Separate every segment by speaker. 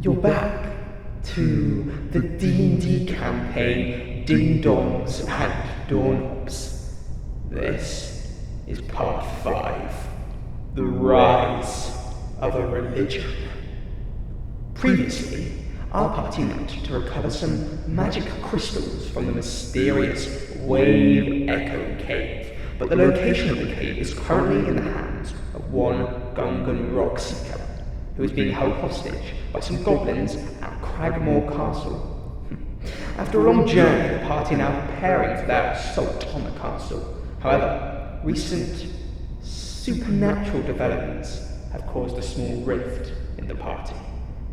Speaker 1: You're back to the D&D campaign, Dingdongs and Doorknobs. This is part 5, The Rise of a Religion. Previously, our party met to recover some magic crystals from the mysterious Wave Echo Cave, but the location of the cave is currently in the hands of one Gungan rock seeker, who is being held hostage by some goblins at Cragmore Castle. After a long journey, the party are now preparing for their assault on the castle. However, recent supernatural developments have caused a small rift in the party,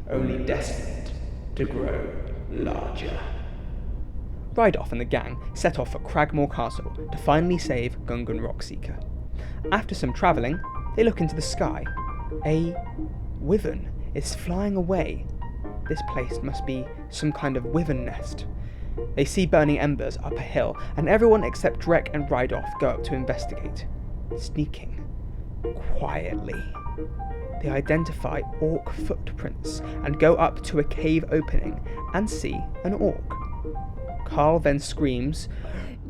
Speaker 1: only destined to grow larger. Rydoff and the gang set off for Cragmore Castle to finally save Gungan Rockseeker. After some travelling, they look into the sky. A wyvern is flying away. This place must be some kind of wyvern nest. They see burning embers up a hill, and everyone except Drek and Rydoff go up to investigate. Sneaking quietly, they identify orc footprints and go up to a cave opening and see an orc. Carl then screams,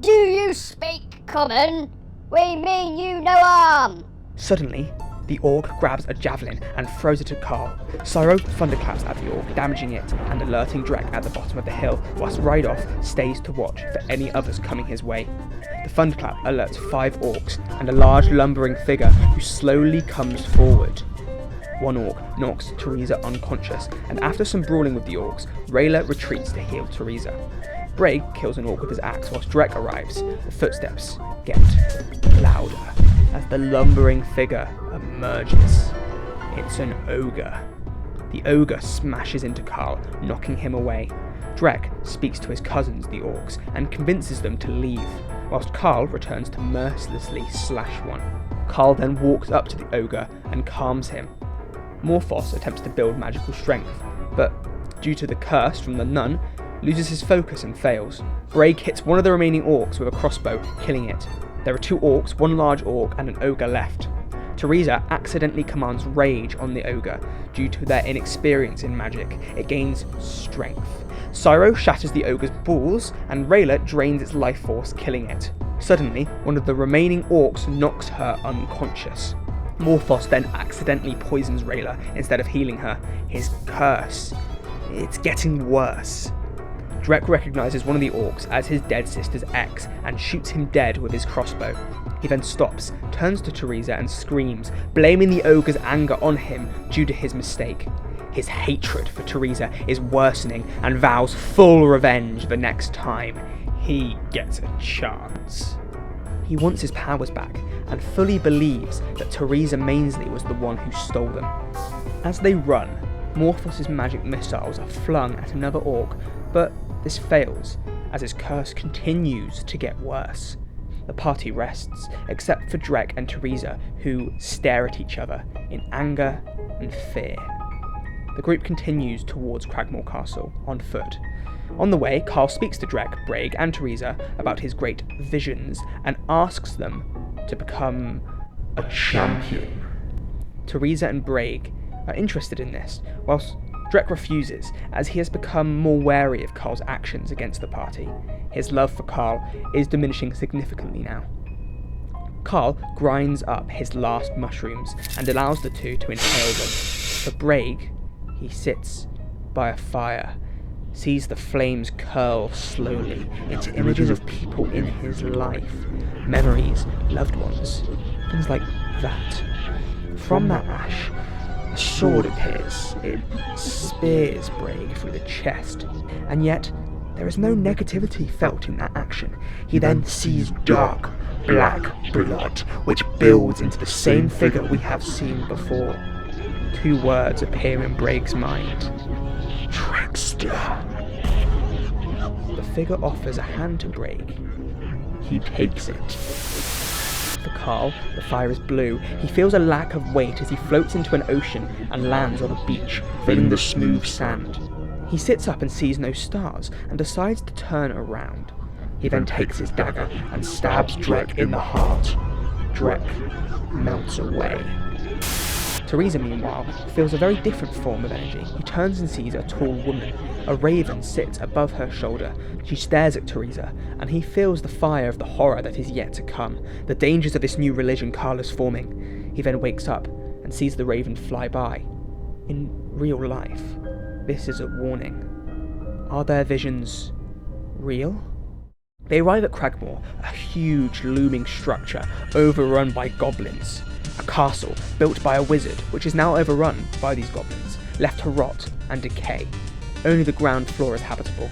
Speaker 2: "Do you speak common? We mean you no harm!"
Speaker 1: Suddenly, the orc grabs a javelin and throws it at Carl. Cyro thunderclaps at the orc, damaging it and alerting Drek at the bottom of the hill, whilst Rydoff stays to watch for any others coming his way. The thunderclap alerts 5 orcs and a large lumbering figure who slowly comes forward. One orc knocks Teresa unconscious, and after some brawling with the orcs, Rayla retreats to heal Teresa. Bragg kills an orc with his axe whilst Drek arrives. The footsteps get louder as the lumbering figure emerges. It's an ogre. The ogre smashes into Carl, knocking him away. Drek speaks to his cousins, the orcs, and convinces them to leave, whilst Carl returns to mercilessly slash one. Carl then walks up to the ogre and calms him. Morphos attempts to build magical strength, but due to the curse from the nun, loses his focus and fails. Bragg hits one of the remaining orcs with a crossbow, killing it. There are 2 orcs, 1 large orc, and an ogre left. Teresa accidentally commands rage on the ogre. Due to their inexperience in magic, it gains strength. Cyro shatters the ogre's balls, and Rayla drains its life force, killing it. Suddenly, one of the remaining orcs knocks her unconscious. Morphos then accidentally poisons Rayla instead of healing her. His curse, it's getting worse. Drek recognises one of the orcs as his dead sister's ex and shoots him dead with his crossbow. He then stops, turns to Teresa and screams, blaming the ogre's anger on him due to his mistake. His hatred for Teresa is worsening and vows full revenge the next time he gets a chance. He wants his powers back and fully believes that Teresa Mainsley was the one who stole them. As they run, Morphos' magic missiles are flung at another orc, but this fails as his curse continues to get worse. The party rests, except for Drek and Teresa, who stare at each other in anger and fear. The group continues towards Cragmore Castle on foot. On the way, Carl speaks to Drek, Bragg and Teresa about his great visions and asks them to become a champion. Teresa and Bragg are interested in this, whilst Drek refuses, as he has become more wary of Carl's actions against the party. His love for Carl is diminishing significantly now. Carl grinds up his last mushrooms and allows the 2 to inhale them. For Bragg, he sits by a fire, sees the flames curl slowly into images of people in his life, memories, loved ones, things like that. From that ash, a sword appears. It spears Bragg through the chest, and yet there is no negativity felt in that action. He then sees dark, black blood, which builds into the same figure we have seen before. 2 words appear in Bragg's mind. Trickster. The figure offers a hand to Bragg. He takes it. For Carl, the fire is blue. He feels a lack of weight as he floats into an ocean and lands on a beach, feeling the smooth sand. He sits up and sees no stars, and decides to turn around. He then takes his dagger and stabs Drek in the heart. Drek melts away. Teresa, meanwhile, feels a very different form of energy. He turns and sees a tall woman. A raven sits above her shoulder. She stares at Teresa, and he feels the fire of the horror that is yet to come, the dangers of this new religion Carl is forming. He then wakes up and sees the raven fly by. In real life, this is a warning. Are their visions real? They arrive at Cragmore, a huge looming structure overrun by goblins. A castle built by a wizard, which is now overrun by these goblins, left to rot and decay. Only the ground floor is habitable.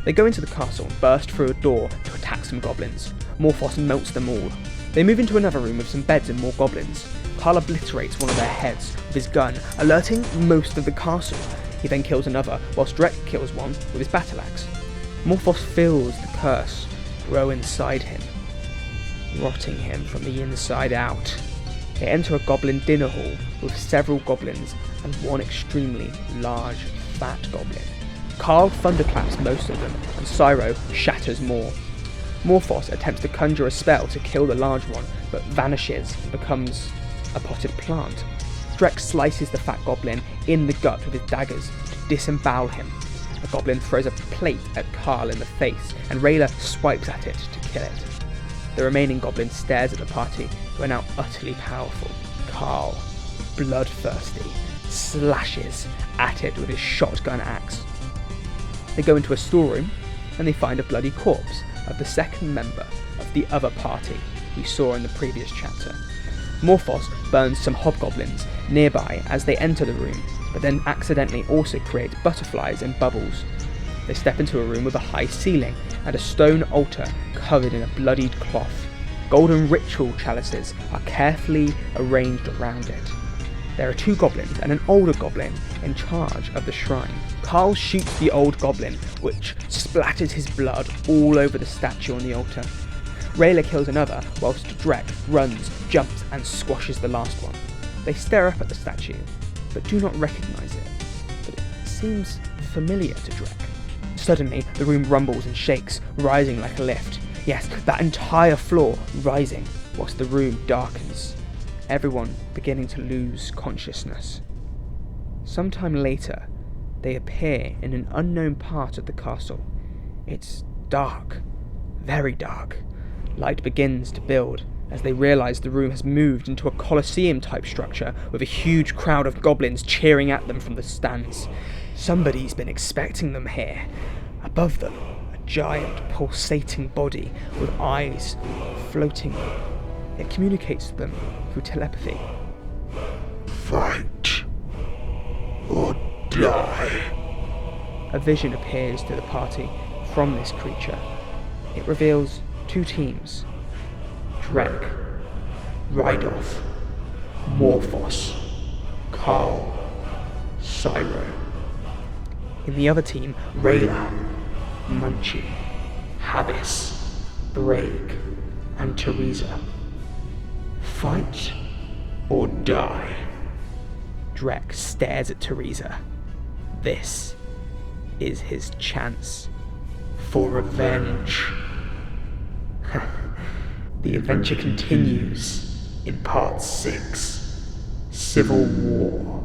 Speaker 1: They go into the castle and burst through a door to attack some goblins. Morphos melts them all. They move into another room with some beds and more goblins. Carl obliterates one of their heads with his gun, alerting most of the castle. He then kills another, whilst Drek kills one with his battle axe. Morphos feels the curse grow inside him, rotting him from the inside out. They enter a goblin dinner hall with several goblins and one extremely large, fat goblin. Carl thunderclaps most of them, and Cyro shatters more. Morphos attempts to conjure a spell to kill the large one, but vanishes and becomes a potted plant. Drek slices the fat goblin in the gut with his daggers to disembowel him. A goblin throws a plate at Carl in the face, and Rayla swipes at it to kill it. The remaining goblin stares at the party, who are now utterly powerful. Carl, bloodthirsty, slashes at it with his shotgun axe. They go into a storeroom, and they find a bloody corpse of the second member of the other party we saw in the previous chapter. Morphos burns some hobgoblins nearby as they enter the room, but then accidentally also creates butterflies and bubbles. They step into a room with a high ceiling and a stone altar covered in a bloodied cloth. Golden ritual chalices are carefully arranged around it. There are two goblins and an older goblin in charge of the shrine. Carl shoots the old goblin, which splatters his blood all over the statue on the altar. Rayla kills another, whilst Drek runs, jumps and squashes the last one. They stare up at the statue, but do not recognise it. But it seems familiar to Drek. Suddenly, the room rumbles and shakes, rising like a lift. Yes, that entire floor rising, whilst the room darkens. Everyone beginning to lose consciousness. Sometime later, they appear in an unknown part of the castle. It's dark, very dark. Light begins to build as they realise the room has moved into a Colosseum-type structure with a huge crowd of goblins cheering at them from the stands. Somebody's been expecting them here. Above them, a giant pulsating body with eyes floating. It communicates to them through telepathy.
Speaker 3: Fight or die.
Speaker 1: A vision appears to the party from this creature. It reveals two teams. Drek, Rydoff, Morphos, Carl, Cyro. In the other team, Rayla, Munchie, Habis, Brake, and Teresa. Fight or die. Drek stares at Teresa. This is his chance for revenge. The adventure continues in part 6, Civil War.